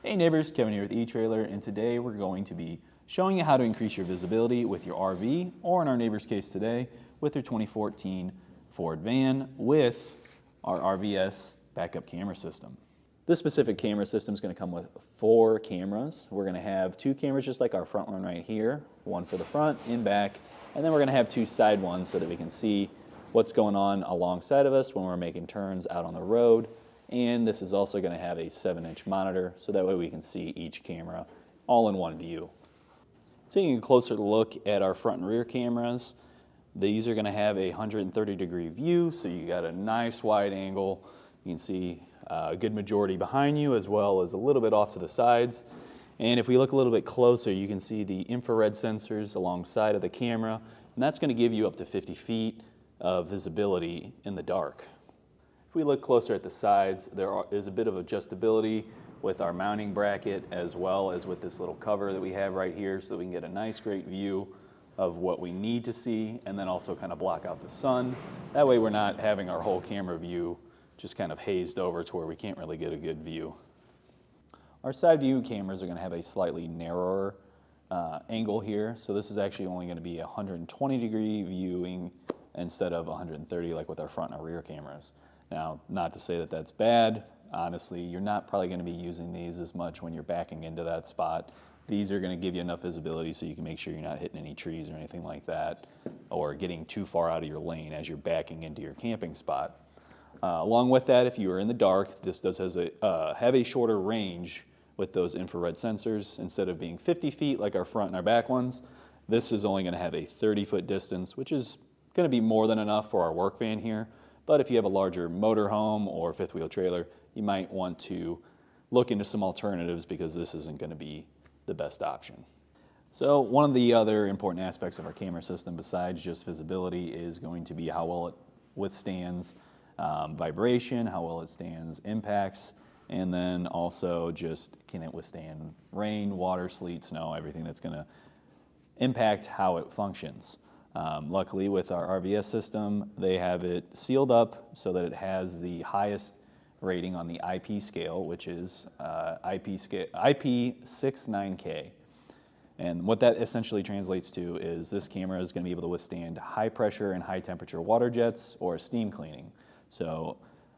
Hey neighbors, Kevin here with eTrailer, and today we're going to be showing you how to increase your visibility with your RV, or in our neighbor's case today, with their 2014 Ford van with our RVS backup camera system. This specific camera system is going to come with 4 cameras. We're going to have 2 cameras just like our front one right here, one for the front and back, and then we're going to have 2 side ones so that we can see what's going on alongside of us when we're making turns out on the road. And this is also going to have a 7-inch monitor, so that way we can see each camera all in one view. Taking a closer look at our front and rear cameras, these are going to have a 130-degree view, so you got a nice wide angle. You can see a good majority behind you as well as a little bit off to the sides. And if we look a little bit closer, you can see the infrared sensors alongside of the camera, and that's going to give you up to 50 feet of visibility in the dark. If we look closer at the sides, there is a bit of adjustability with our mounting bracket as well as with this little cover that we have right here, so we can get a nice great view of what we need to see and then also kind of block out the sun. That way we're not having our whole camera view just kind of hazed over to where we can't really get a good view. Our side view cameras are going to have a slightly narrower angle here, so this is actually only going to be 120-degree viewing instead of 130 like with our front and our rear cameras. Now, not to say that that's bad. Honestly, you're not probably going to be using these as much when you're backing into that spot. These are going to give you enough visibility so you can make sure you're not hitting any trees or anything like that, or getting too far out of your lane as you're backing into your camping spot. Along with that, if you are in the dark, this does have a shorter range with those infrared sensors. Instead of being 50 feet like our front and our back ones, this is only going to have a 30-foot distance, which is going to be more than enough for our work van here. But if you have a larger motorhome or fifth wheel trailer, you might want to look into some alternatives because this isn't going to be the best option. So one of the other important aspects of our camera system besides just visibility is going to be how well it withstands vibration, how well it stands impacts, and then also just can it withstand rain, water, sleet, snow, everything that's going to impact how it functions. Luckily, with our RVS system, they have it sealed up so that it has the highest rating on the IP scale, which is IP69K. And what that essentially translates to is this camera is going to be able to withstand high pressure and high temperature water jets or steam cleaning. So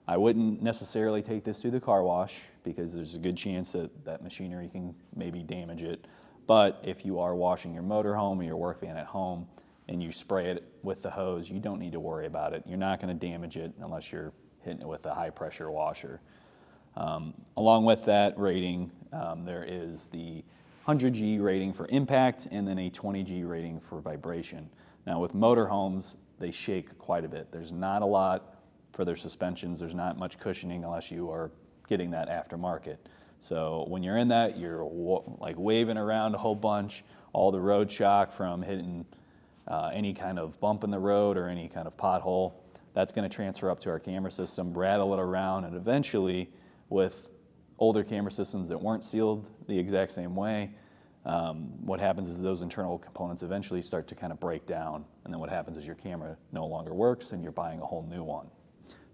I wouldn't necessarily take this to the car wash because there's a good chance that that machinery can maybe damage it. But if you are washing your motorhome or your work van at home, and you spray it with the hose, you don't need to worry about it. You're not going to damage it unless you're hitting it with a high pressure washer. Along with that rating, there is the 100G rating for impact and then a 20G rating for vibration. Now with motorhomes, they shake quite a bit. There's not a lot for their suspensions. There's not much cushioning unless you are getting that aftermarket. So when you're in that, you're like waving around a whole bunch, all the road shock from hitting any kind of bump in the road or any kind of pothole, that's going to transfer up to our camera system, rattle it around, and eventually with older camera systems that weren't sealed the exact same way, what happens is those internal components eventually start to kind of break down, and then what happens is your camera no longer works and you're buying a whole new one.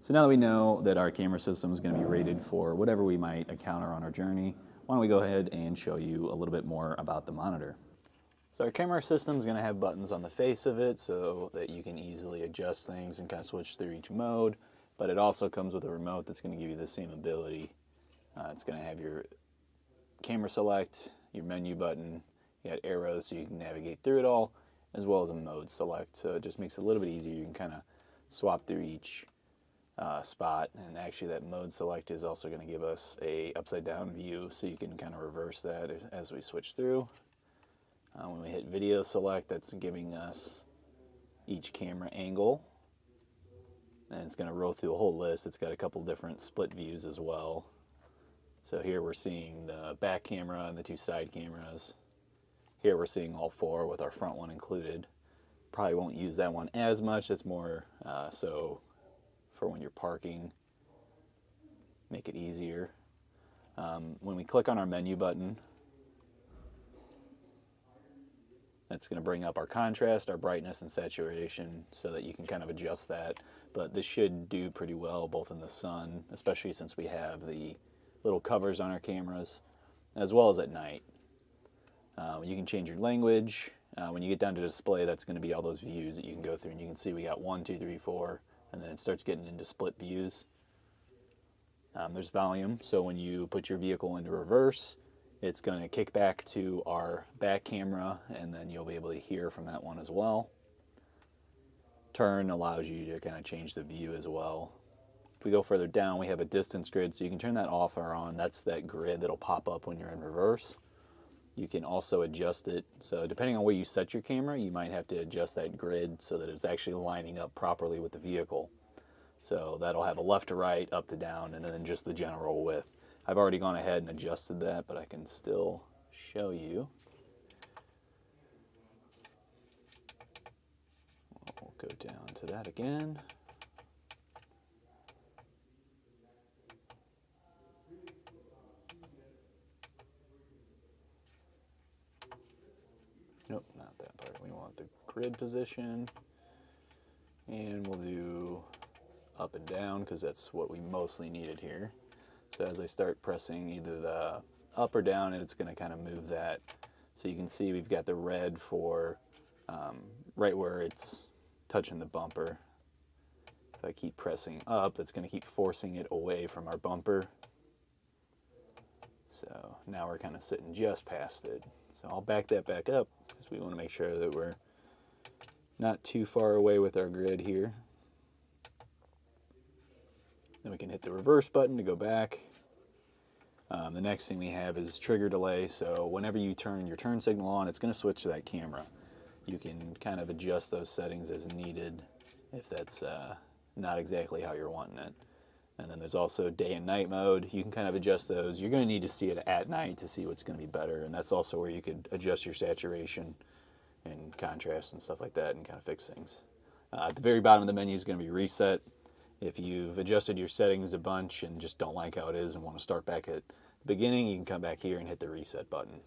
So now that we know that our camera system is going to be rated for whatever we might encounter on our journey, why don't we go ahead and show you a little bit more about the monitor. So our camera system is going to have buttons on the face of it so that you can easily adjust things and kind of switch through each mode, but it also comes with a remote that's going to give you the same ability. It's going to have your camera select, your menu button, you got arrows so you can navigate through it all, as well as a mode select, so it just makes it a little bit easier. You can kind of swap through each spot, and actually that mode select is also going to give us a upside down view so you can kind of reverse that as we switch through. When we hit video select, that's giving us each camera angle, and it's going to roll through a whole list. It's got a couple different split views as well. So here we're seeing the back camera and the 2 side cameras. Here we're seeing all 4 with our front one included. Probably won't use that one as much. It's more so for when you're parking, make it easier. When we click on our menu button, It's going to bring up our contrast, our brightness, and saturation so that you can kind of adjust that. But this should do pretty well both in the sun, especially since we have the little covers on our cameras. as well as at night. You can change your language. When you get down to display, that's going to be all those views that you can go through, and you can see we got 1, 2, 3, 4, and then it starts getting into split views. There's volume, so when you put your vehicle into reverse, it's going to kick back to our back camera, and then you'll be able to hear from that one as well. Turn allows you to kind of change the view as well. If we go further down, we have a distance grid, so you can turn that off or on. That's that grid that'll pop up when you're in reverse. You can also adjust it, so depending on where you set your camera, you might have to adjust that grid so that it's actually lining up properly with the vehicle. So that'll have a left to right, up to down, and then just the general width. I've already gone ahead and adjusted that, but I can still show you. We'll go down to that again. Nope, not that part. We want the grid position, and we'll do up and down because that's what we mostly needed here. So as I start pressing either the up or down, it's going to kind of move that. So you can see we've got the red for right where it's touching the bumper. If I keep pressing up, that's going to keep forcing it away from our bumper. So now we're kind of sitting just past it. So I'll back that back up because we want to make sure that we're not too far away with our grid here. Then we can hit the reverse button to go back. The next thing we have is trigger delay. So whenever you turn your turn signal on, it's going to switch to that camera. You can kind of adjust those settings as needed if that's not exactly how you're wanting it. And then there's also day and night mode. You can kind of adjust those. You're going to need to see it at night to see what's going to be better. And that's also where you could adjust your saturation and contrast and stuff like that and kind of fix things. At the very bottom of the menu is going to be reset. If you've adjusted your settings a bunch and just don't like how it is and want to start back at the beginning, you can come back here and hit the reset button.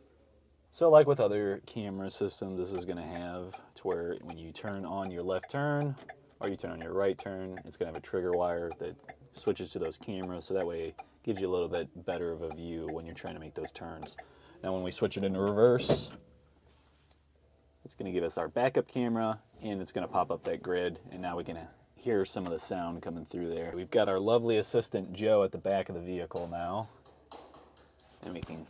So like with other camera systems, this is going to have to where when you turn on your left turn or you turn on your right turn, it's going to have a trigger wire that switches to those cameras, so that way it gives you a little bit better of a view when you're trying to make those turns. Now when we switch it into reverse, it's going to give us our backup camera, and it's going to pop up that grid, and now we can hear some of the sound coming through there. We've got our lovely assistant Joe at the back of the vehicle now, and we can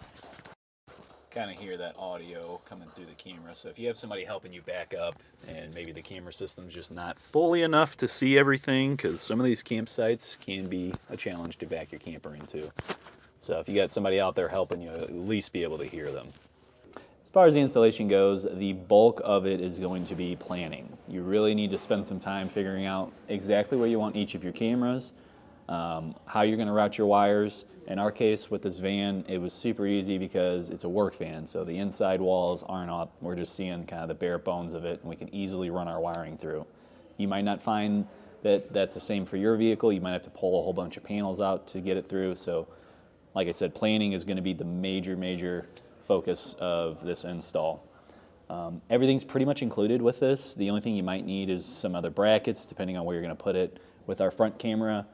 kind of hear that audio coming through the camera. So if you have somebody helping you back up and maybe the camera system's just not fully enough to see everything, because some of these campsites can be a challenge to back your camper into. So if you got somebody out there helping you, at least be able to hear them. As far as the installation goes, the bulk of it is going to be planning. You really need to spend some time figuring out exactly where you want each of your cameras, how you're going to route your wires. In our case with this van, it was super easy because it's a work van, so the inside walls aren't up. We're just seeing kind of the bare bones of it, and we can easily run our wiring through. You might not find that that's the same for your vehicle. You might have to pull a whole bunch of panels out to get it through. So like I said, planning is going to be the major focus of this install. Everything's pretty much included with this. The only thing you might need is some other brackets, depending on where you're going to put it. With our front camera,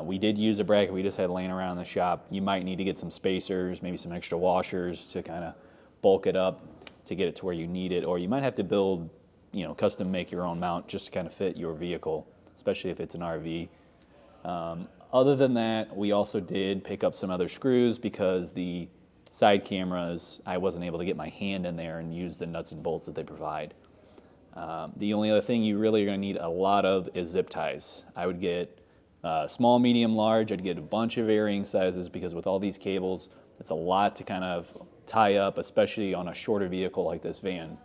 we did use a bracket we just had laying around in the shop. You might need to get some spacers, maybe some extra washers to kind of bulk it up to get it to where you need it. Or you might have to build, custom make your own mount just to kind of fit your vehicle, especially if it's an RV. Other than that, we also did pick up some other screws because the side cameras, I wasn't able to get my hand in there and use the nuts and bolts that they provide. The only other thing you really are going to need a lot of is zip ties. I would get small, medium, large. I'd get a bunch of varying sizes because with all these cables, it's a lot to kind of tie up, especially on a shorter vehicle like this van.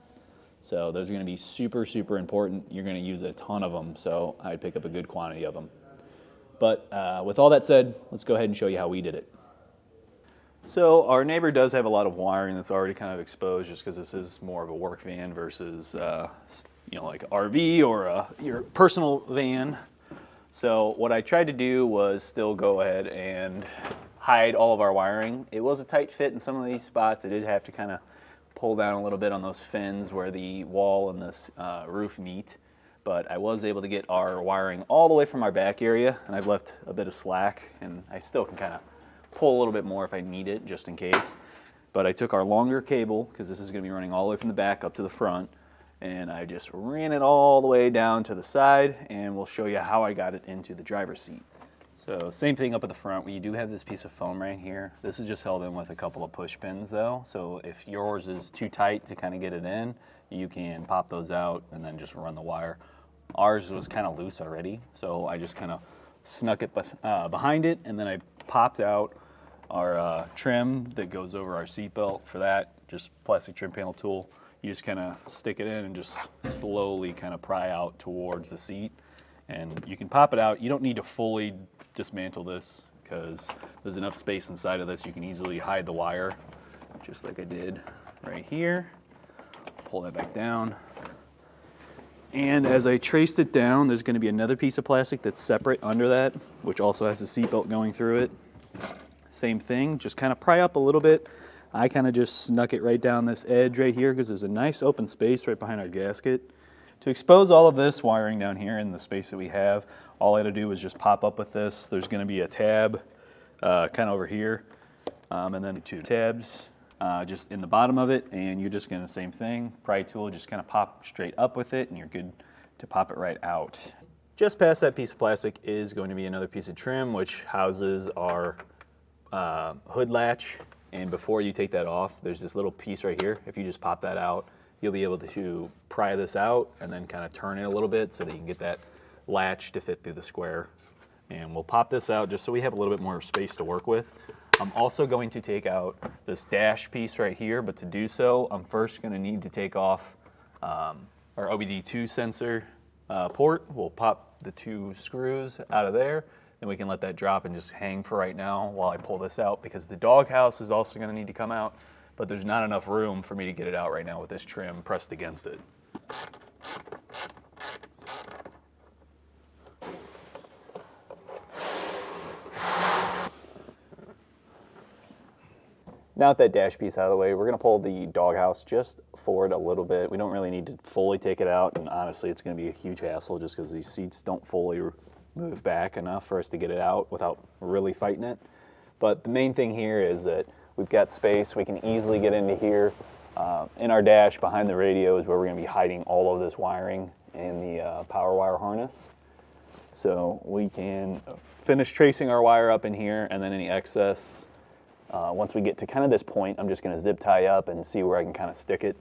So those are going to be super important. You're going to use a ton of them, so I'd pick up a good quantity of them. But with all that said, let's go ahead and show you how we did it. So our neighbor does have a lot of wiring that's already kind of exposed just because this is more of a work van versus like an RV or your personal van. So what I tried to do was still go ahead and hide all of our wiring. It was a tight fit in some of these spots. I did have to kind of pull down a little bit on those fins where the wall and this roof meet. But I was able to get our wiring all the way from our back area, and I've left a bit of slack, and I still can kind of pull a little bit more if I need it, just in case. But I took our longer cable, because this is going to be running all the way from the back up to the front, and I just ran it all the way down to the side, and we'll show you how I got it into the driver's seat. So same thing up at the front. We do have this piece of foam right here. This is just held in with a couple of push pins though. So if yours is too tight to kind of get it in, you can pop those out and then just run the wire. Ours was kind of loose already, so I just kind of snuck it behind it, and then I popped out our trim that goes over our seat belt. For that, just plastic trim panel tool. You just kind of stick it in and just slowly kind of pry out towards the seat. And you can pop it out. You don't need to fully dismantle this because there's enough space inside of this. You can easily hide the wire, just like I did right here. Pull that back down. And as I traced it down, there's going to be another piece of plastic that's separate under that, which also has a seatbelt going through it. Same thing, just kind of pry up a little bit. I kind of just snuck it right down this edge right here because there's a nice open space right behind our gasket. To expose all of this wiring down here in the space that we have, all I had to do was just pop up with this. There's going to be a tab kind of over here, and then 2 tabs just in the bottom of it, and you're just going to, same thing, pry tool, just kind of pop straight up with it, and you're good to pop it right out. Just past that piece of plastic is going to be another piece of trim, which houses our hood latch, and before you take that off, there's this little piece right here. If you just pop that out, you'll be able to pry this out and then kind of turn it a little bit so that you can get that latch to fit through the square. And we'll pop this out just so we have a little bit more space to work with. I'm also going to take out this dash piece right here, but to do so, I'm first going to need to take off our OBD2 sensor port. We'll pop the 2 screws out of there, and we can let that drop and just hang for right now while I pull this out, because the doghouse is also going to need to come out, but there's not enough room for me to get it out right now with this trim pressed against it. Now with that dash piece out of the way, we're going to pull the doghouse just forward a little bit. We don't really need to fully take it out, and honestly it's going to be a huge hassle just because these seats don't fully move back enough for us to get it out without really fighting it. But the main thing here is that we've got space. We can easily get into here. In our dash behind the radio is where we're going to be hiding all of this wiring in the power wire harness. So we can finish tracing our wire up in here, and then any excess, once we get to kind of this point, I'm just going to zip tie up and see where I can kind of stick it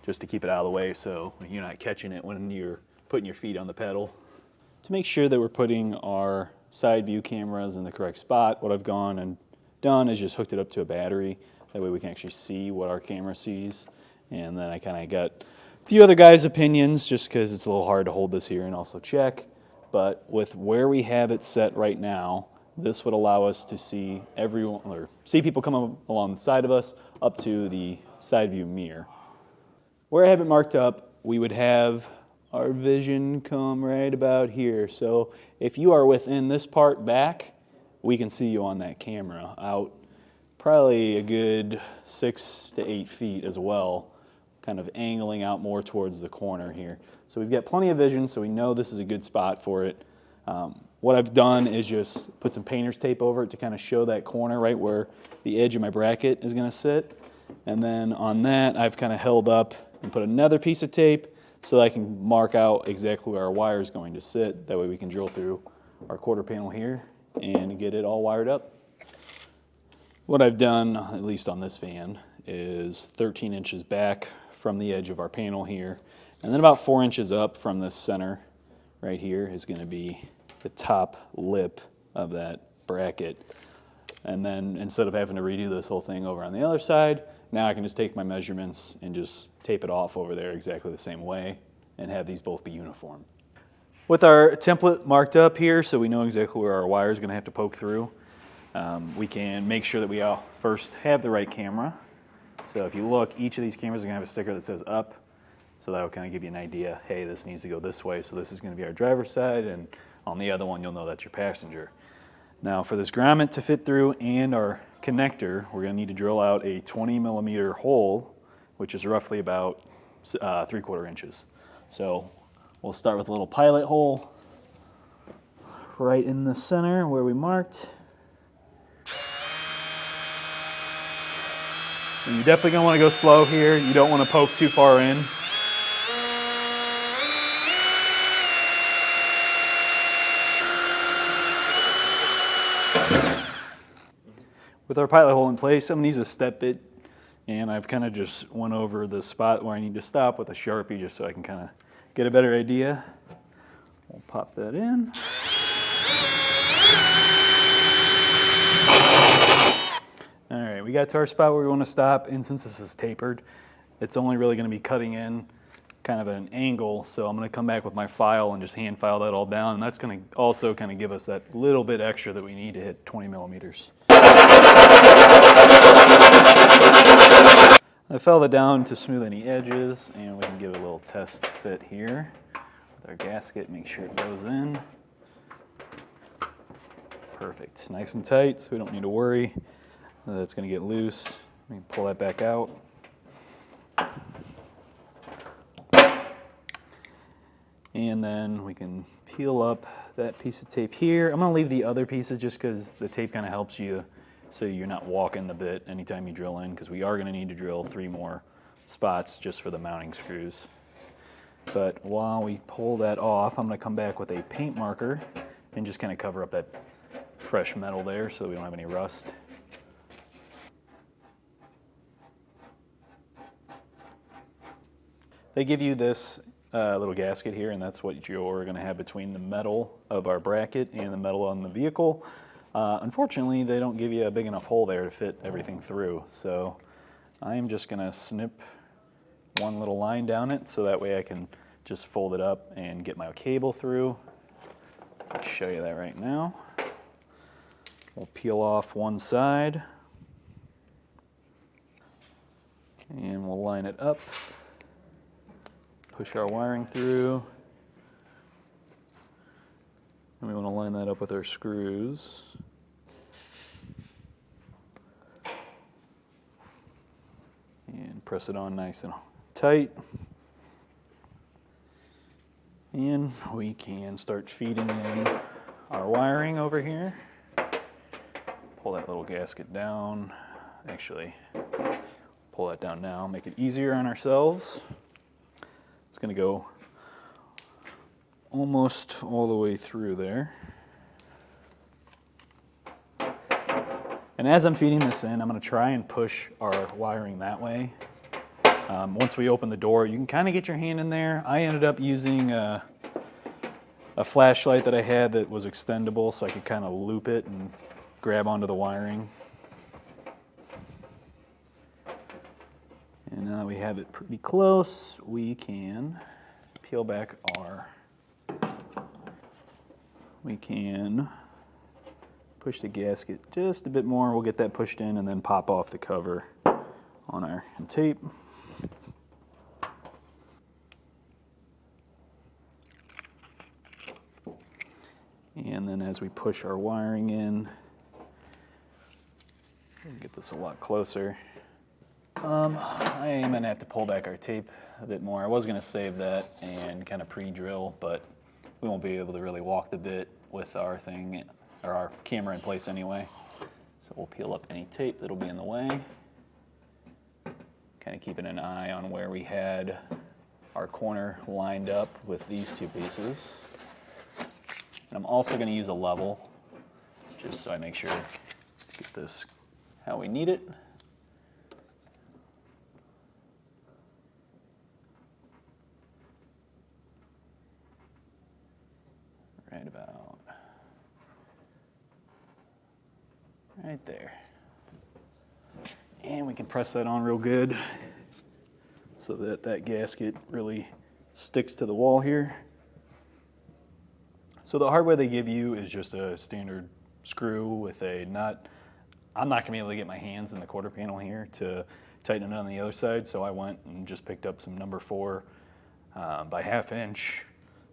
just to keep it out of the way so you're not catching it when you're putting your feet on the pedal. To make sure that we're putting our side view cameras in the correct spot, what I've gone and done is just hooked it up to a battery. That way we can actually see what our camera sees. And then I kind of got a few other guys' opinions just because it's a little hard to hold this here and also check. But with where we have it set right now, this would allow us to see everyone, or see people come along the side of us up to the side view mirror. Where I have it marked up, we would have our vision come right about here. So if you are within this part back, we can see you on that camera out probably a good 6 to 8 feet as well, kind of angling out more towards the corner here. So we've got plenty of vision, so we know this is a good spot for it. What I've done is just put some painter's tape over it to kind of show that corner right where the edge of my bracket is going to sit. And then on that, I've kind of held up and put another piece of tape so that I can mark out exactly where our wire is going to sit. That way we can drill through our quarter panel here and get it all wired up. What I've done, at least on this fan, is 13 inches back from the edge of our panel here, and then about 4 inches up from this center right here is going to be the top lip of that bracket. And then instead of having to redo this whole thing over on the other side, now I can just take my measurements and just tape it off over there exactly the same way and have these both be uniform. With our template marked up here so we know exactly where our wire is going to have to poke through, we can make sure that we all first have the right camera. So if you look, each of these cameras are going to have a sticker that says up, so that will kind of give you an idea, hey, this needs to go this way, so this is going to be our driver's side, and on the other one you'll know that's your passenger. Now for this grommet to fit through and our connector, we're going to need to drill out a 20 millimeter hole, which is roughly about 3/4 inches. So we'll start with a little pilot hole right in the center where we marked. And you're definitely gonna wanna go slow here. You don't wanna poke too far in. With our pilot hole in place, I'm gonna use a step bit, and I've kind of just went over the spot where I need to stop with a Sharpie just so I can kind of get a better idea. We'll pop that in. All right, we got to our spot where we want to stop, and since this is tapered, it's only really going to be cutting in kind of at an angle, so I'm going to come back with my file and just hand file that all down, and that's going to also kind of give us that little bit extra that we need to hit 20 millimeters. I file that down to smooth any edges, and we can give it a little test fit here with our gasket, make sure it goes in. Perfect, nice and tight, so we don't need to worry that it's going to get loose. We can pull that back out. And then we can peel up that piece of tape here. I'm going to leave the other pieces just because the tape kind of helps you so you're not walking the bit anytime you drill in, because we are going to need to drill 3 more spots just for the mounting screws. But while we pull that off, I'm going to come back with a paint marker and just kind of cover up that fresh metal there so we don't have any rust. They give you this little gasket here, and that's what you're going to have between the metal of our bracket and the metal on the vehicle. Unfortunately, they don't give you a big enough hole there to fit everything through, so I'm just going to snip one little line down it so that way I can just fold it up and get my cable through. I'll show you that right now. We'll peel off one side and we'll line it up. Push our wiring through, and we want to line that up with our screws. And press it on nice and tight. And we can start feeding in our wiring over here. Pull that little gasket down. Actually, pull that down now, make it easier on ourselves. It's going to go almost all the way through there. And as I'm feeding this in, I'm going to try and push our wiring that way. Once we open the door, you can kind of get your hand in there. I ended up using a flashlight that I had that was extendable so I could kind of loop it and grab onto the wiring. And now that we have it pretty close, we can peel back we can push the gasket just a bit more. We'll get that pushed in and then pop off the cover on our tape. And then as we push our wiring in, we'll get this a lot closer. I am going to have to pull back our tape a bit more. I was going to save that and kind of pre-drill, but we won't be able to really walk the bit with our thing or our camera in place anyway. So we'll peel up any tape that'll be in the way. Kind of keeping an eye on where we had our corner lined up with these 2 pieces. And I'm also going to use a level just so I make sure to get this how we need it. Right about right there. And we can press that on real good so that that gasket really sticks to the wall here. So the hardware they give you is just a standard screw with a nut. I'm not gonna be able to get my hands in the quarter panel here to tighten it on the other side, so I went and just picked up some number 4 by 1/2 inch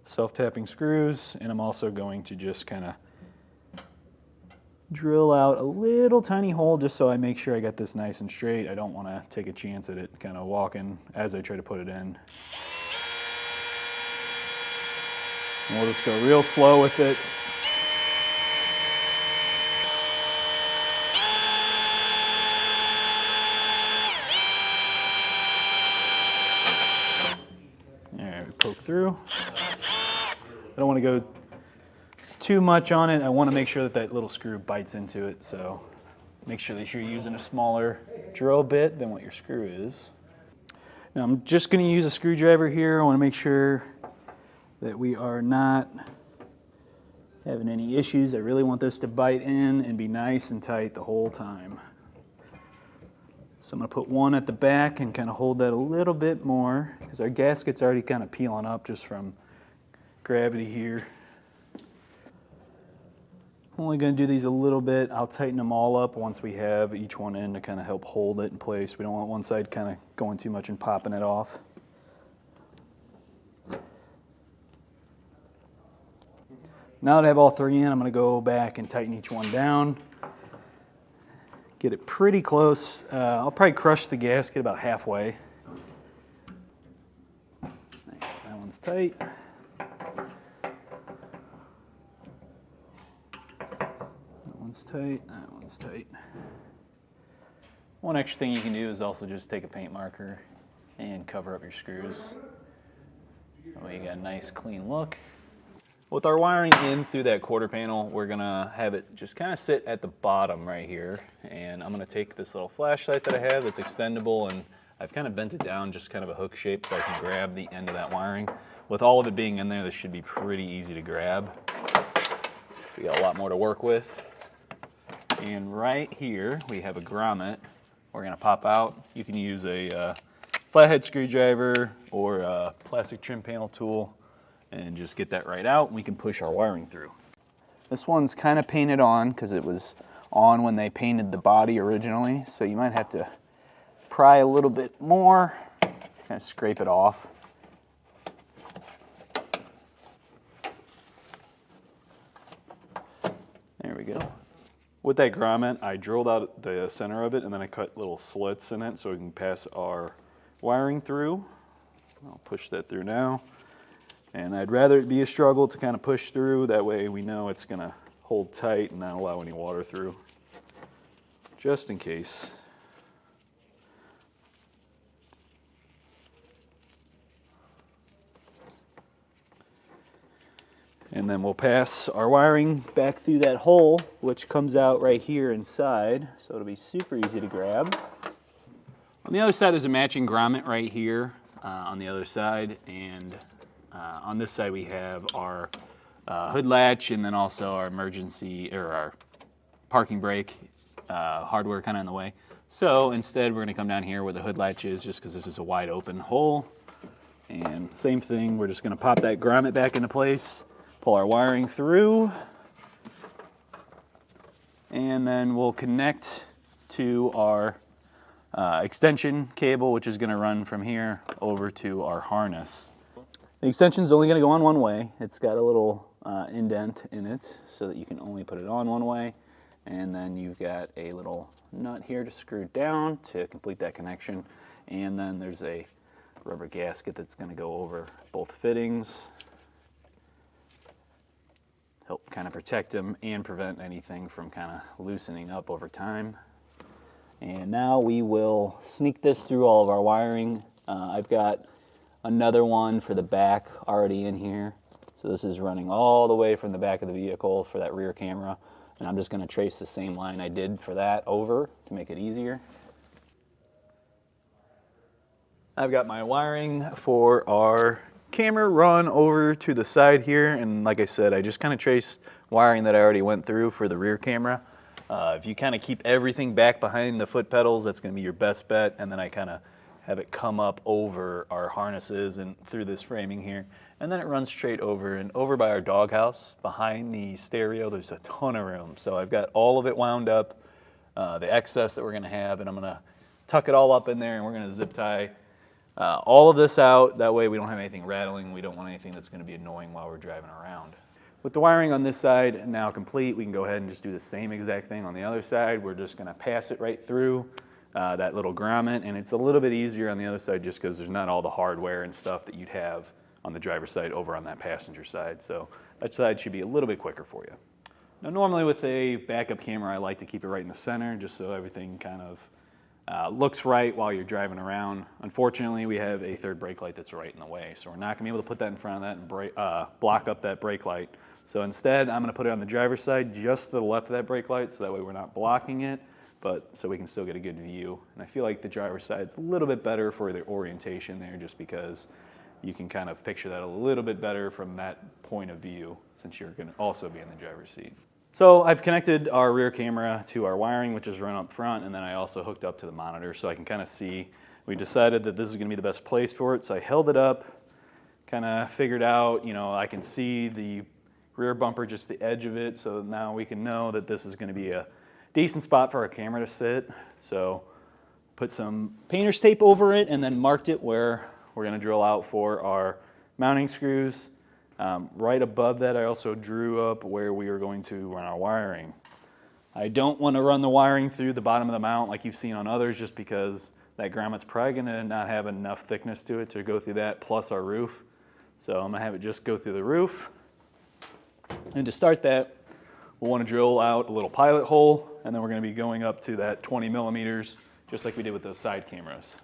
self-tapping screws, and I'm also going to just kind of drill out a little tiny hole just so I make sure I got this nice and straight. I don't want to take a chance at it kind of walking as I try to put it in. And we'll just go real slow with it. poke through. I don't want to go too much on it. I want to make sure that that little screw bites into it, so make sure that you're using a smaller drill bit than what your screw is. Now I'm just going to use a screwdriver here. I want to make sure that we are not having any issues. I really want this to bite in and be nice and tight the whole time. So I'm going to put one at the back and kind of hold that a little bit more because our gasket's already kind of peeling up just from gravity here. I'm only going to do these a little bit. I'll tighten them all up once we have each one in to kind of help hold it in place. We don't want one side kind of going too much and popping it off. Now that I have all three in, I'm going to go back and tighten each one down. Get it pretty close. I'll probably crush the gasket about halfway. That one's tight. Tight, that one's tight. One extra thing you can do is also just take a paint marker and cover up your screws. That way you got a nice clean look. With our wiring in through that quarter panel, we're gonna have it just kind of sit at the bottom right here. And I'm gonna take this little flashlight that I have that's extendable, and I've kind of bent it down just kind of a hook shape so I can grab the end of that wiring. With all of it being in there, this should be pretty easy to grab. So we got a lot more to work with. And right here, we have a grommet we're going to pop out. You can use a flathead screwdriver or a plastic trim panel tool and just get that right out, and we can push our wiring through. This one's kind of painted on because it was on when they painted the body originally, so you might have to pry a little bit more, kind of scrape it off. There we go. With that grommet, I drilled out the center of it, and then I cut little slits in it so we can pass our wiring through. I'll push that through now. And I'd rather it be a struggle to kind of push through. That way we know it's going to hold tight and not allow any water through, just in case. And then we'll pass our wiring back through that hole, which comes out right here inside, so it'll be super easy to grab. On the other side, there's a matching grommet right here on the other side, and on this side we have our hood latch, and then also our emergency, or our parking brake hardware kind of in the way. So instead we're going to come down here where the hood latch is, just because this is a wide open hole. And same thing, we're just going to pop that grommet back into place. Pull our wiring through, and then we'll connect to our extension cable, which is going to run from here over to our harness. The extension is only going to go on one way. It's got a little indent in it so that you can only put it on one way, and then you've got a little nut here to screw down to complete that connection, and then there's a rubber gasket that's going to go over both fittings. Help kind of protect them and prevent anything from kind of loosening up over time. And now we will sneak this through all of our wiring. I've got another one for the back already in here. So this is running all the way from the back of the vehicle for that rear camera. And I'm just going to trace the same line I did for that over to make it easier. I've got my wiring for our camera run over to the side here, and like I said, I just kind of traced wiring that I already went through for the rear camera. If you kind of keep everything back behind the foot pedals, that's going to be your best bet, and then I kind of have it come up over our harnesses and through this framing here, and then it runs straight over, and over by our doghouse behind the stereo there's a ton of room, so I've got all of it wound up, the excess that we're going to have, and I'm going to tuck it all up in there, and we're going to zip tie all of this out. That way we don't have anything rattling. We don't want anything that's going to be annoying while we're driving around. With the wiring on this side now complete, we can go ahead and just do the same exact thing on the other side. We're just going to pass it right through that little grommet, and it's a little bit easier on the other side just because there's not all the hardware and stuff that you'd have on the driver's side over on that passenger side. So that side should be a little bit quicker for you. Now normally with a backup camera, I like to keep it right in the center just so everything kind of looks right while you're driving around. Unfortunately, we have a third brake light that's right in the way, so we're not going to be able to put that in front of that and block up that brake light. So instead, I'm going to put it on the driver's side, just to the left of that brake light, so that way we're not blocking it, but so we can still get a good view. And I feel like the driver's side's a little bit better for the orientation there, just because you can kind of picture that a little bit better from that point of view, since you're going to also be in the driver's seat. So I've connected our rear camera to our wiring, which is run up front, and then I also hooked up to the monitor so I can kind of see. We decided that this is going to be the best place for it, so I held it up, kind of figured out, I can see the rear bumper, just the edge of it, so now we can know that this is going to be a decent spot for our camera to sit. So put some painter's tape over it and then marked it where we're going to drill out for our mounting screws. Right above that, I also drew up where we are going to run our wiring. I don't want to run the wiring through the bottom of the mount like you've seen on others, just because that grommet's probably going to not have enough thickness to it to go through that plus our roof. So I'm going to have it just go through the roof. And to start that, we'll want to drill out a little pilot hole, and then we're going to be going up to that 20 millimeters, just like we did with those side cameras.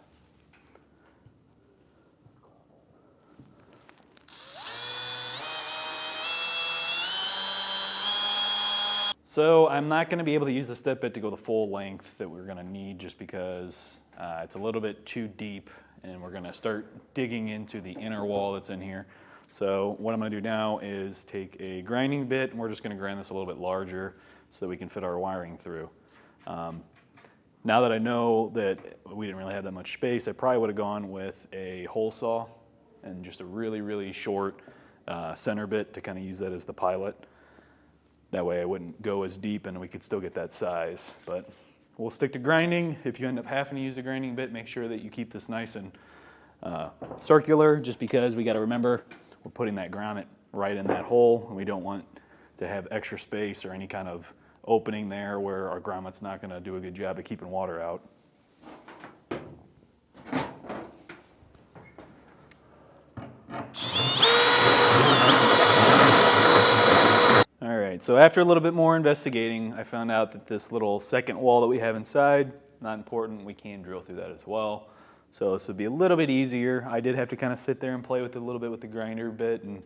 So I'm not going to be able to use the step bit to go the full length that we're going to need, just because it's a little bit too deep, and we're going to start digging into the inner wall that's in here. So what I'm going to do now is take a grinding bit, and we're just going to grind this a little bit larger so that we can fit our wiring through. Now that I know that we didn't really have that much space, I probably would have gone with a hole saw and just a really, really short center bit to kind of use that as the pilot. That way I wouldn't go as deep and we could still get that size. But we'll stick to grinding. If you end up having to use a grinding bit, make sure that you keep this nice and circular, just because we got to remember we're putting that grommet right in that hole, and we don't want to have extra space or any kind of opening there where our grommet's not going to do a good job of keeping water out. All right, so after a little bit more investigating, I found out that this little second wall that we have inside, not important, we can drill through that as well. So this would be a little bit easier. I did have to kind of sit there and play with it a little bit with the grinder bit and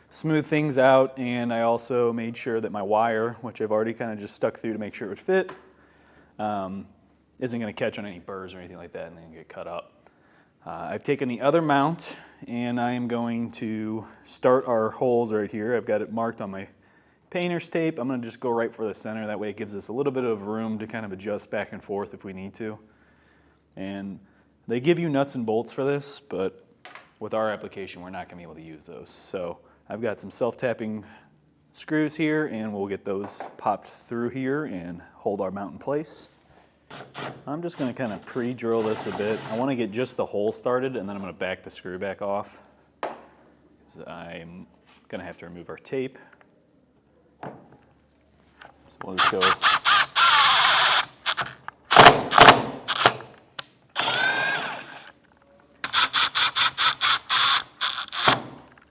smooth things out, and I also made sure that my wire, which I've already kind of just stuck through to make sure it would fit, isn't going to catch on any burrs or anything like that and then get cut up. I've taken the other mount, and I am going to start our holes right here. I've got it marked on my painter's tape. I'm going to just go right for the center. That way it gives us a little bit of room to kind of adjust back and forth if we need to. And they give you nuts and bolts for this, but with our application, we're not going to be able to use those. So I've got some self-tapping screws here, and we'll get those popped through here and hold our mount in place. I'm just going to kind of pre-drill this a bit. I want to get just the hole started, and then I'm going to back the screw back off. So I'm going to have to remove our tape. So we'll just go.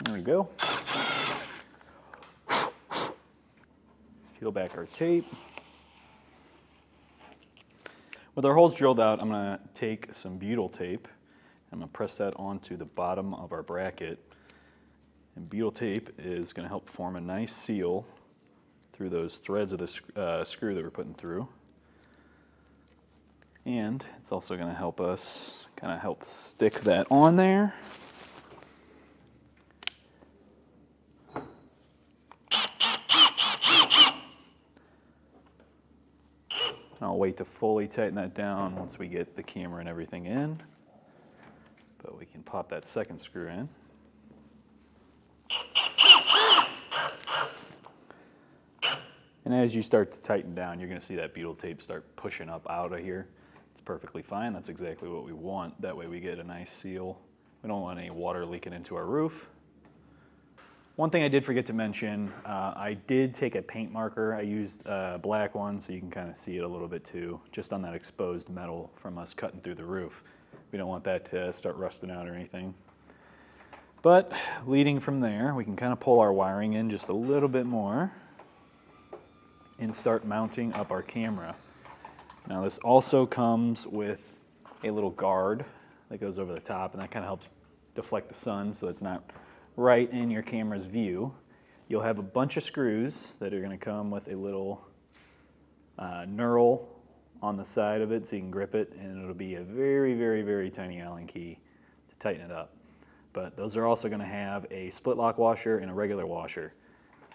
There we go. Peel back our tape. With our holes drilled out, I'm going to take some butyl tape. I'm going to press that onto the bottom of our bracket. And butyl tape is going to help form a nice seal through those threads of the screw that we're putting through. And it's also going to help us kind of help stick that on there. I'll wait to fully tighten that down once we get the camera and everything in. But we can pop that second screw in. And as you start to tighten down, you're going to see that butyl tape start pushing up out of here. It's perfectly fine. That's exactly what we want. That way we get a nice seal. We don't want any water leaking into our roof. One thing I did forget to mention, I did take a paint marker. I used a black one so you can kind of see it a little bit too, just on that exposed metal from us cutting through the roof. We don't want that to start rusting out or anything. But leading from there, we can kind of pull our wiring in just a little bit more and start mounting up our camera. Now this also comes with a little guard that goes over the top, and that kind of helps deflect the sun so it's not right in your camera's view. You'll have a bunch of screws that are going to come with a little knurl on the side of it so you can grip it, and it'll be a very, very, very tiny Allen key to tighten it up. But those are also going to have a split lock washer and a regular washer.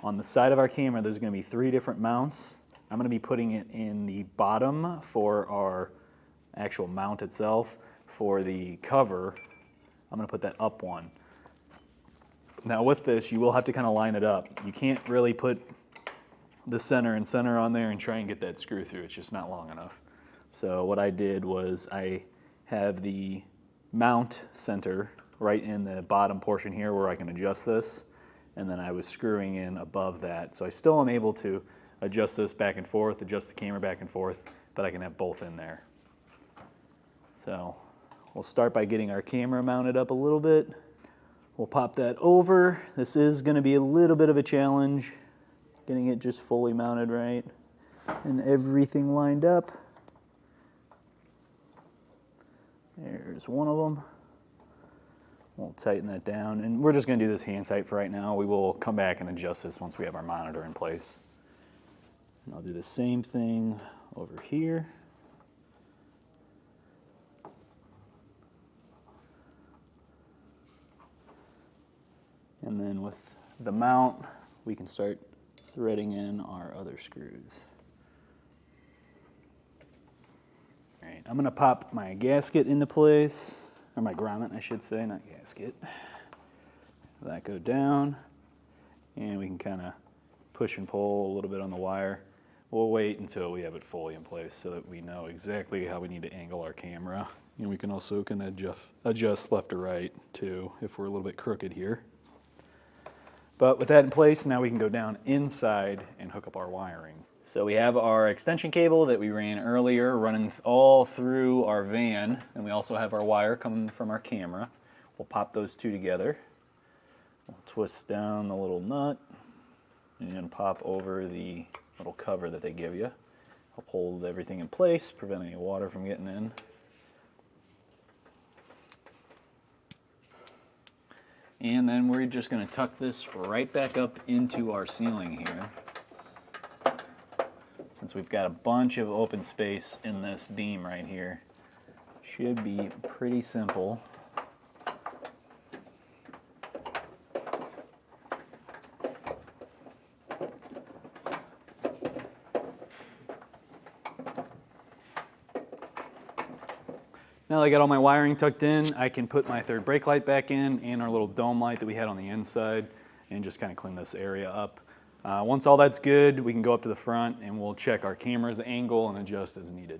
On the side of our camera, there's going to be 3 different mounts. I'm going to be putting it in the bottom for our actual mount itself. For the cover, I'm going to put that up one. Now with this, you will have to kind of line it up. You can't really put the center and center on there and try and get that screw through. It's just not long enough. So what I did was I have the mount center right in the bottom portion here where I can adjust this, and then I was screwing in above that. So I still am able to adjust this back and forth, adjust the camera back and forth, but I can have both in there. So we'll start by getting our camera mounted up a little bit. We'll pop that over. This is going to be a little bit of a challenge, getting it just fully mounted right and everything lined up. There's one of them. We'll tighten that down, and we're just going to do this hand tight for right now. We will come back and adjust this once we have our monitor in place. And I'll do the same thing over here. And then with the mount, we can start threading in our other screws. All right, I'm going to pop my gasket into place, or my grommet, I should say, not gasket. That go down, and we can kind of push and pull a little bit on the wire. We'll wait until we have it fully in place so that we know exactly how we need to angle our camera. And we can also kind of adjust left or right too if we're a little bit crooked here. But with that in place, now we can go down inside and hook up our wiring. So we have our extension cable that we ran earlier running all through our van, and we also have our wire coming from our camera. We'll pop those two together. We'll twist down the little nut and pop over the little cover that they give you. Help hold everything in place, prevent any water from getting in. And then we're just going to tuck this right back up into our ceiling here. Since we've got a bunch of open space in this beam right here, should be pretty simple. Now that I got all my wiring tucked in, I can put my third brake light back in and our little dome light that we had on the inside and just kind of clean this area up. Once all that's good, we can go up to the front and we'll check our camera's angle and adjust as needed.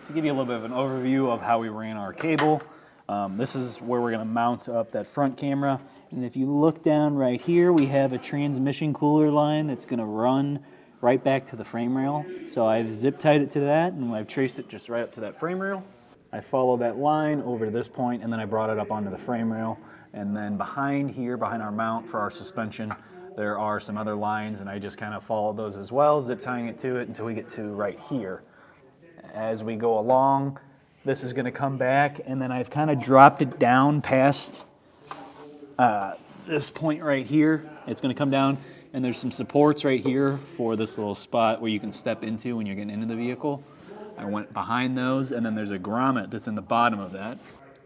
To give you a little bit of an overview of how we ran our cable, this is where we're going to mount up that front camera. And if you look down right here, we have a transmission cooler line that's going to run right back to the frame rail. So I've zip tied it to that, and I've traced it just right up to that frame rail. I followed that line over to this point, and then I brought it up onto the frame rail. And then behind here, behind our mount for our suspension, there are some other lines, and I just kind of followed those as well, zip tying it to it until we get to right here. As we go along, this is going to come back, and then I've kind of dropped it down past this point right here. It's going to come down, and there's some supports right here for this little spot where you can step into when you're getting into the vehicle. I went behind those, and then there's a grommet that's in the bottom of that.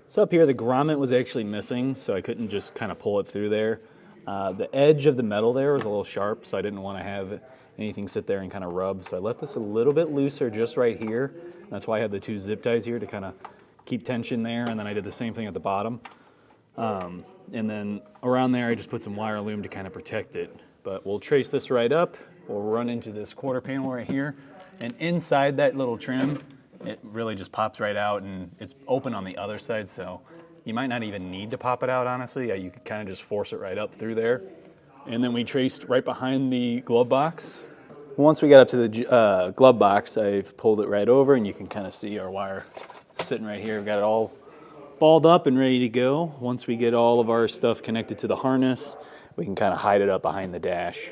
So up here, the grommet was actually missing, so I couldn't just kind of pull it through there. The edge of the metal there was a little sharp, so I didn't want to have anything sit there and kind of rub. So I left this a little bit looser just right here. That's why I have the two zip ties here to kind of keep tension there, and then I did the same thing at the bottom. And then around there, I just put some wire loom to kind of protect it. But we'll trace this right up. We'll run into this quarter panel right here. And inside that little trim, it really just pops right out, and it's open on the other side, so you might not even need to pop it out, honestly. Yeah, you could kind of just force it right up through there. And then we traced right behind the glove box. Once we got up to the glove box, I've pulled it right over, and you can kind of see our wire sitting right here. We've got it all balled up and ready to go. Once we get all of our stuff connected to the harness, we can kind of hide it up behind the dash.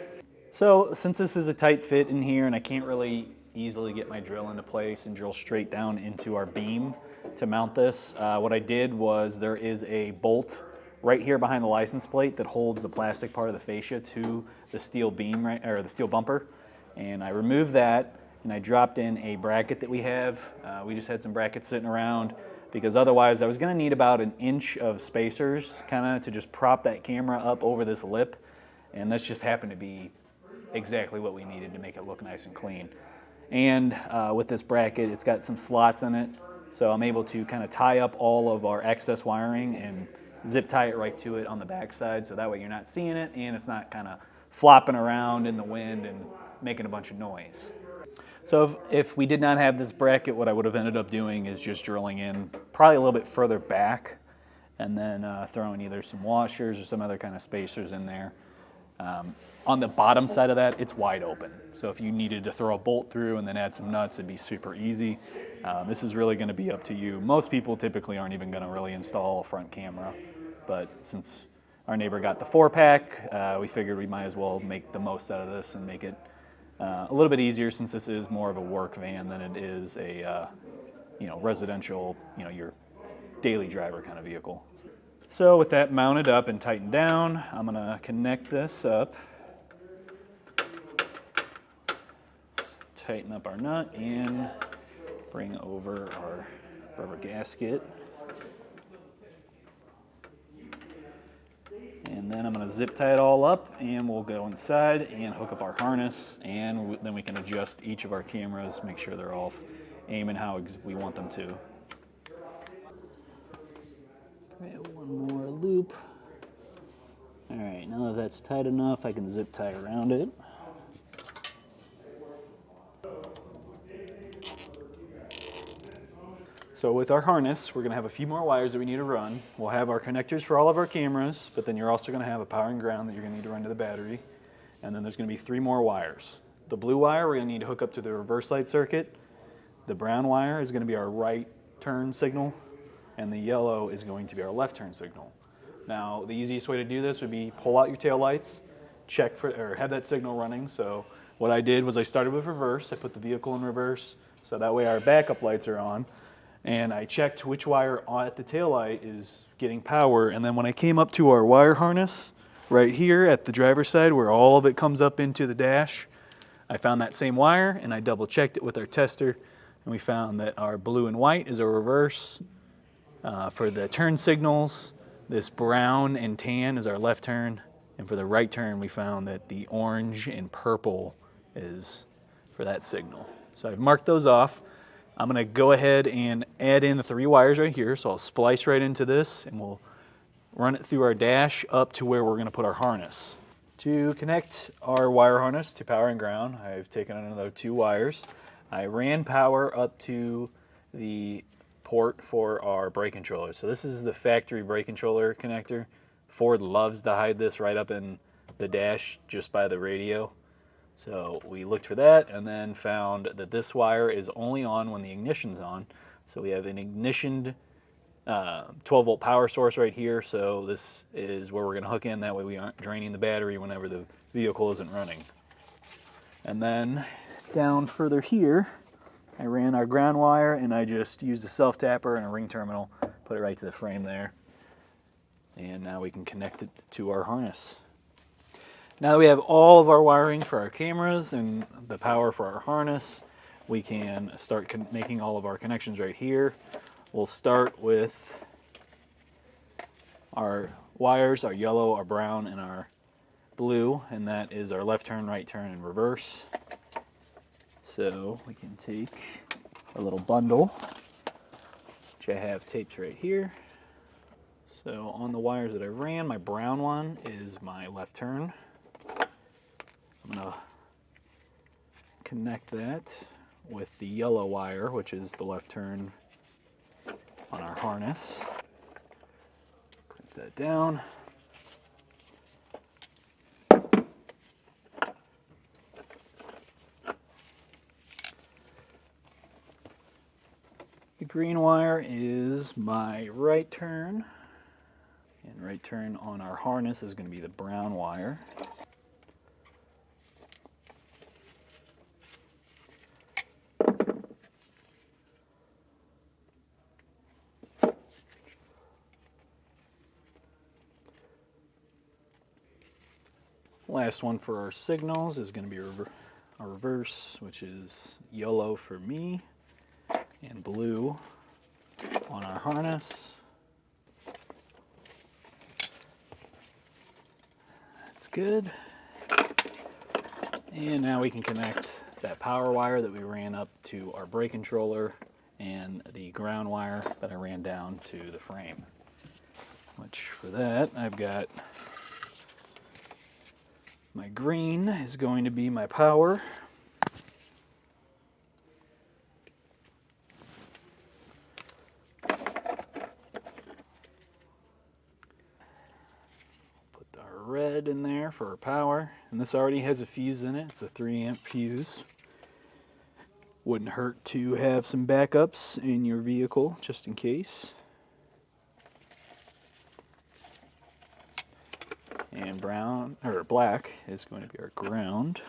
So since this is a tight fit in here and I can't really easily get my drill into place and drill straight down into our beam to mount this. What I did was there is a bolt right here behind the license plate that holds the plastic part of the fascia to the steel beam, or the steel bumper. And I removed that and I dropped in a bracket that we have. We just had some brackets sitting around because otherwise I was gonna need about an inch of spacers kind of to just prop that camera up over this lip. And this just happened to be exactly what we needed to make it look nice and clean. And with this bracket, it's got some slots in it. So I'm able to kind of tie up all of our excess wiring and zip tie it right to it on the backside. So that way you're not seeing it and it's not kind of flopping around in the wind and making a bunch of noise. So if we did not have this bracket, what I would have ended up doing is just drilling in probably a little bit further back and then throwing either some washers or some other kind of spacers in there. On the bottom side of that, it's wide open. So if you needed to throw a bolt through and then add some nuts, it'd be super easy. This is really going to be up to you. Most people typically aren't even going to really install a front camera. But since our neighbor got the 4-pack, we figured we might as well make the most out of this and make it a little bit easier, since this is more of a work van than it is a residential, your daily driver kind of vehicle. So with that mounted up and tightened down, I'm going to connect this up, tighten up our nut, and bring over our rubber gasket. And then I'm going to zip tie it all up, and we'll go inside and hook up our harness, and then we can adjust each of our cameras, make sure they're all aiming how we want them to. One more loop. All right, now that that's tight enough, I can zip tie around it. So with our harness, we're going to have a few more wires that we need to run. We'll have our connectors for all of our cameras, but then you're also going to have a power and ground that you're going to need to run to the battery. And then there's going to be 3 more wires. The blue wire we're going to need to hook up to the reverse light circuit. The brown wire is going to be our right turn signal, and the yellow is going to be our left turn signal. Now, the easiest way to do this would be pull out your tail lights, check for, or have that signal running. So what I did was I started with reverse. I put the vehicle in reverse, so that way our backup lights are on. And I checked which wire at the tail light is getting power. And then when I came up to our wire harness right here at the driver's side where all of it comes up into the dash, I found that same wire and I double checked it with our tester. And we found that our blue and white is a reverse. For the turn signals, this brown and tan is our left turn. And for the right turn, we found that the orange and purple is for that signal. So I've marked those off. I'm going to go ahead and add in the 3 wires right here. So I'll splice right into this and we'll run it through our dash up to where we're going to put our harness. To connect our wire harness to power and ground, I've taken another 2 wires. I ran power up to the port for our brake controller. So this is the factory brake controller connector. Ford loves to hide this right up in the dash just by the radio. So we looked for that and then found that this wire is only on when the ignition's on. So we have an ignitioned 12-volt power source right here. So this is where we're going to hook in. That way we aren't draining the battery whenever the vehicle isn't running. And then down further here, I ran our ground wire and I just used a self-tapper and a ring terminal, put it right to the frame there. And now we can connect it to our harness. Now that we have all of our wiring for our cameras and the power for our harness, we can start making all of our connections right here. We'll start with our wires, our yellow, our brown, and our blue, and that is our left turn, right turn, and reverse. So we can take a little bundle, which I have taped right here. So on the wires that I ran, my brown one is my left turn. I'm going to connect that with the yellow wire, which is the left turn on our harness. Put that down. The green wire is my right turn, and right turn on our harness is going to be the brown wire. Last one for our signals is going to be a reverse, which is yellow for me and blue on our harness. That's good. And now we can connect that power wire that we ran up to our brake controller and the ground wire that I ran down to the frame. Which for that, I've got my green is going to be my power. Put our red in there for our power. And this already has a fuse in it. It's a 3-amp fuse. Wouldn't hurt to have some backups in your vehicle just in case. And brown, or black, is going to be our ground.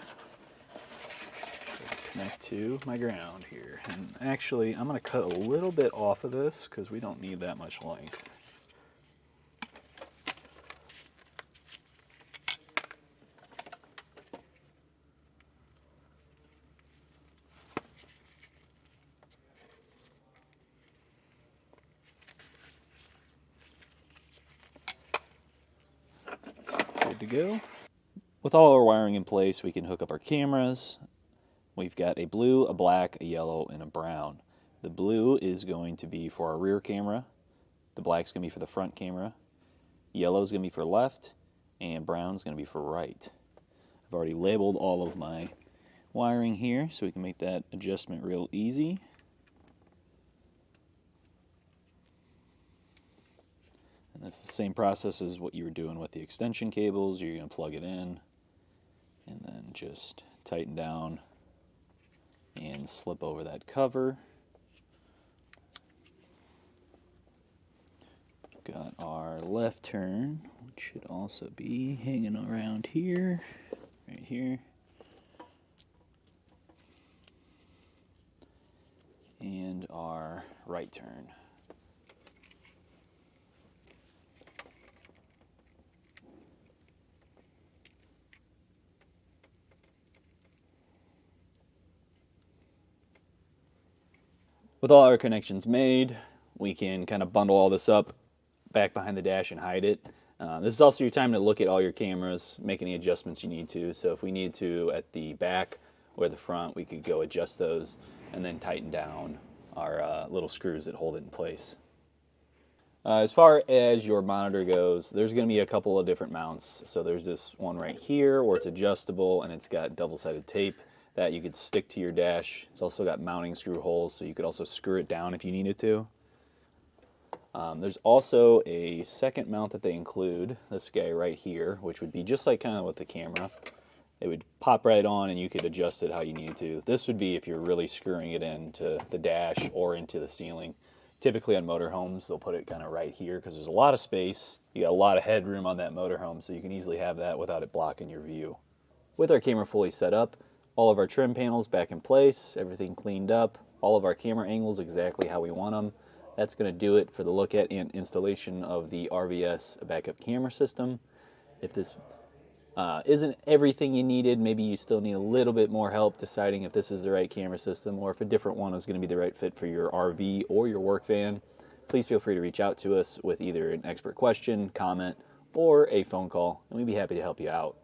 Connect to my ground here. And actually, I'm going to cut a little bit off of this because we don't need that much length. Good to go. With all our wiring in place, we can hook up our cameras. We've got a blue, a black, a yellow, and a brown. The blue is going to be for our rear camera. The black's going to be for the front camera. Yellow is going to be for left, and brown is going to be for right. I've already labeled all of my wiring here, so we can make that adjustment real easy. And that's the same process as what you were doing with the extension cables. You're going to plug it in and then just tighten down and slip over that cover. Got our left turn, which should also be hanging around here, right here. And our right turn. With all our connections made, we can kind of bundle all this up back behind the dash and hide it. This is also your time to look at all your cameras, make any adjustments you need to. So if we need to at the back or the front, we could go adjust those and then tighten down our little screws that hold it in place. As far as your monitor goes, there's going to be a couple of different mounts. So there's this one right here where it's adjustable and it's got double-sided tape that you could stick to your dash. It's also got mounting screw holes, so you could also screw it down if you needed to. There's also a second mount that they include, this guy right here, which would be just like kind of with the camera. It would pop right on and you could adjust it how you needed to. This would be if you're really screwing it into the dash or into the ceiling. Typically on motorhomes, they'll put it kind of right here because there's a lot of space. You got a lot of headroom on that motorhome, so you can easily have that without it blocking your view. With our camera fully set up, all of our trim panels back in place, everything cleaned up, all of our camera angles exactly how we want them. That's going to do it for the look at and installation of the RVS backup camera system. If this isn't everything you needed, maybe you still need a little bit more help deciding if this is the right camera system or if a different one is going to be the right fit for your RV or your work van, please feel free to reach out to us with either an expert question, comment, or a phone call, and we'd be happy to help you out.